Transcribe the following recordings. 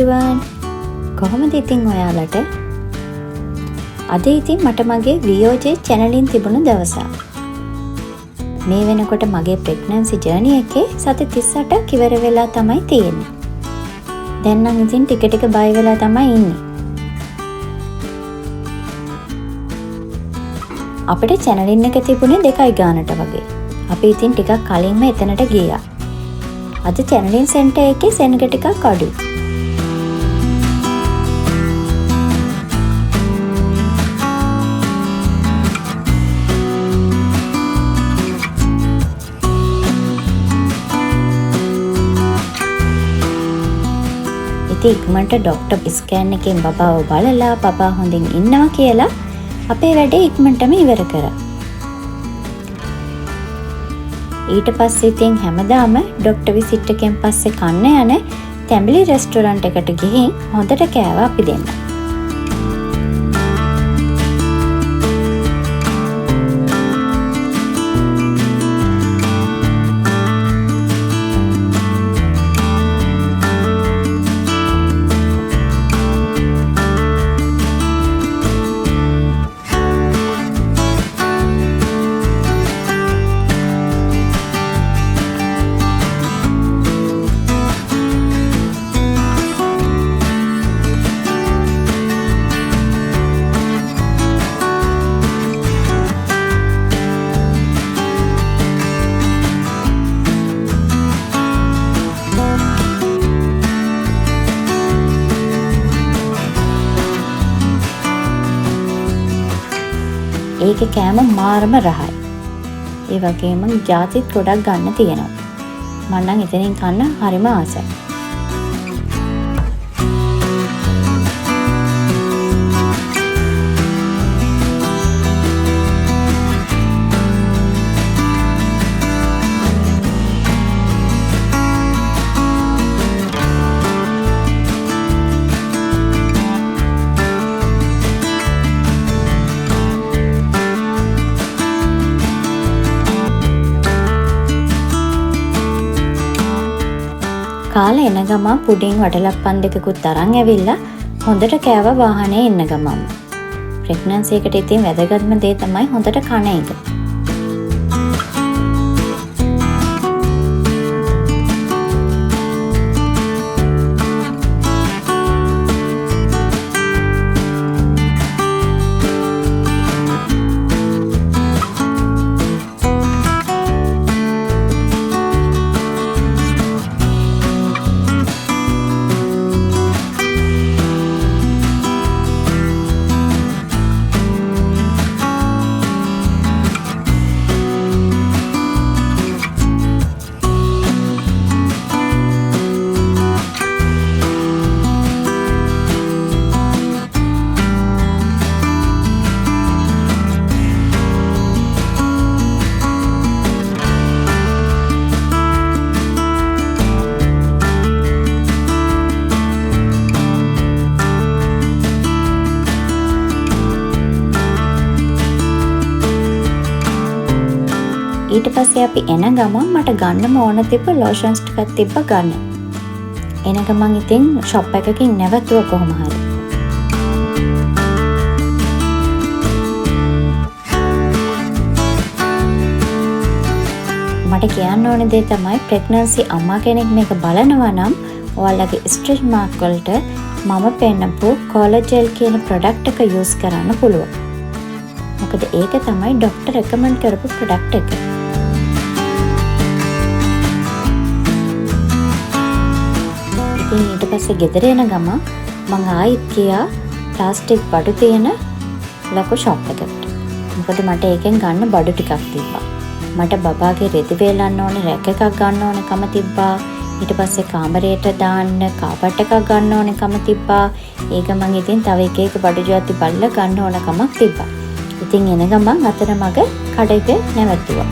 everyone. කොහොමද ඉතින් ඔයාලට? අද ඉතින් මට මගේ VOJ channel එකෙන් තිබුණ දවසක්. මේ වෙනකොට මගේ pregnancy journey එකේ සති 38ක් ඉවර වෙලා තමයි තියෙන්නේ. දැන් නම් ඉතින් ටික ටික බය වෙලා තමයි ඉන්නේ. අපේ channel එක තිබුණේ 2යි ගානට වගේ. අපි ඉතින් ටිකක් කලින්ම එතනට ගියා. අද channel center එකේ සෙනග ටිකක් අඩුයි. ඉතින් ඉක්මනට ડોක්ටර් ස්කෑන් එකෙන් බබාව බලලා බබා හොඳින් ඉන්නවා කියලා අපේ වැඩේ ඉක්මනටම ඉවර කරා. ඊට පස්සේ ඉතින් හැමදාම ડોක්ටර් විසිට් එකෙන් පස්සේ කන්න යන තැඹිලි රෙස්ටෝරන්ට් එකට ගිහින් හොඳට කෑවා අපි දෙන්න. ඒකේ කෑම මාරම රහයි. ඒ වගේම ජාතිත් ගොඩක් ගන්න තියෙනවා. මම නම් එතනින් කන්න හරිම ආසයි. කාලේ එන ගමන් පුඩින් වටලප්පන් දෙකකුත් අරන් ඇවිල්ලා හොඳට කෑවා වාහනේ එන්න ගමන්. ප්‍රෙග්නන්සි එකට ඉතින් වැදගත්ම දේ තමයි හොඳට කන එක. ඊට පස්සේ අපි එන ගමන් මට ගන්නම ඕන තිබ්බ ලෝෂන්ස් ටිකක් තිබ්බ ගන්න. එන ගමන් ඉතින් ෂොප් එකකින් නැවතුව කොහොම හරි. මට කියන්න ඕන දේ තමයි ප්‍රෙග්නන්සි අම්මා කෙනෙක් මේක බලනවා නම් ඔයාලගේ ස්ට්‍රෙච් මාර්ක් වලට මම පෙන්නපු කොලජෙල් කියන ප්‍රොඩක්ට් එක යූස් කරන්න පුළුවන්. මොකද ඒක තමයි ડોක්ටර් රෙකමන්ඩ් කරපු ප්‍රොඩක්ට් එක. ඊට පස්සේ ගෙදර එන ගමන් මම ආයිත් ගියා ප්ලාස්ටික් බඩු තියෙන ලොකු ෂොප් එකකට. මොකද මට ඒකෙන් ගන්න බඩු ටිකක් තිබ්බා. මට බබාගේ රෙදි වේලන්න ඕනේ රැක් එකක් ගන්න ඕනකම තිබ්බා. ඊට පස්සේ කාමරයට දාන්න කාපට් එකක් ගන්න ඕනකම තිබ්බා. ඒක මම ඉතින් තව එක එක බඩු ජාති බලලා ගන්න ඕනකමක් තිබ්බා. ඉතින් එන ගමන් අතරමඟ කඩේක නැවතුවා.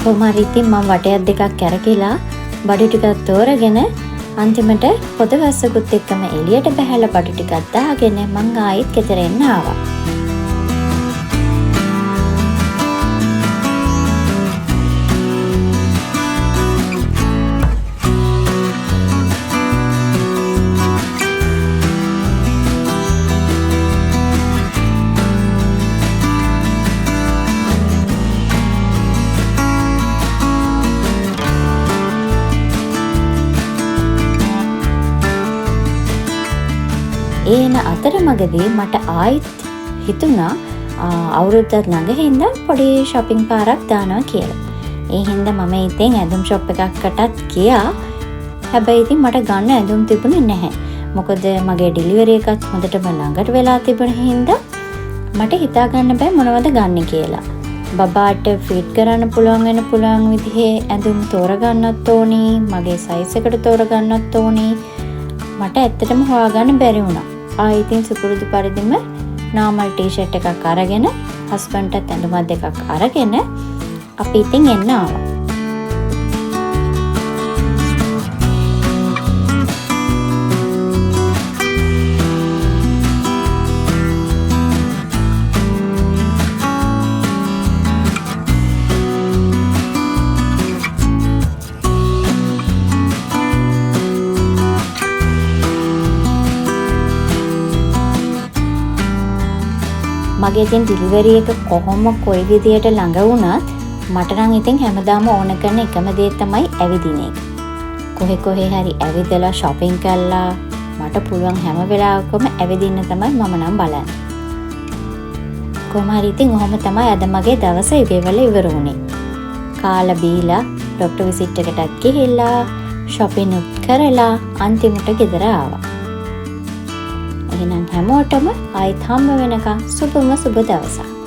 කොහොමහරි ඉතින් මම වටයක් දෙකක් කැරකිලා බඩු ටිකක් තෝරගෙන අන්තිමට පොත වැස්සකුත් එක්කම එළියට බහැලා බඩු ටිකක් දාගෙන මං ආයෙත් ගෙදර එන්න ආවා. ඒන අතරමඟදී මට ආයිත් හිතුණා අවුරුද්දත් ළඟ හින්දා පොඩි shopping පාරක් දානවා කියලා. ඒ හින්දා මම ඉතින් ඇඳුම් shop එකකටත් ගියා. හැබැයි ඉතින් මට ගන්න ඇඳුම් තිබුණේ නැහැ. මොකද මගේ delivery එකත් හොඳටම ළඟට වෙලා තිබුණ හින්දා මට හිතා ගන්න බෑ මොනවද ගන්න කියලා. බබාට fit කරන්න පුළුවන් විදිහේ ඇඳුම් තෝරගන්නත් ඕනි. මගේ size එකට තෝරගන්නත් ඕනි. මට ඇත්තටම හොයාගන්න බැරි වුණා. ඉතින් සුපුරුදු පරිදිම normal t-shirt එකක් අරගෙන හස්බන්ඩ්ටත් ඇඳුමක් දෙකක් අරගෙන අපි ඉතින් එන්න ආවා. මගේ ඉතින් ඩිලිවරි එක කොයි විදියට ළඟ වුණත් මට නම් ඉතින් හැමදාම ඕන කරන එකම දේ තමයි ඇවිදින එක. කොහේ හරි ඇවිදලා shopping කරලා මට පුළුවන් හැම වෙලාවකම ඇවිදින්න තමයි මම නම් බලන්නේ. කොහොම හරි ඉතින් ඔහොම තමයි අද මගේ දවස ඉවරලා ඉවර වුණේ. කාලා බීලා ડોක්ටර් විසිට් එකටත් ගිහිල්ලා shopping උත් කරලා අන්තිමට ගෙදර ආවා. එහෙනම් හැමෝටම ආයෙත් හම්බ වෙනකන් සුබම සුබ දවසක්.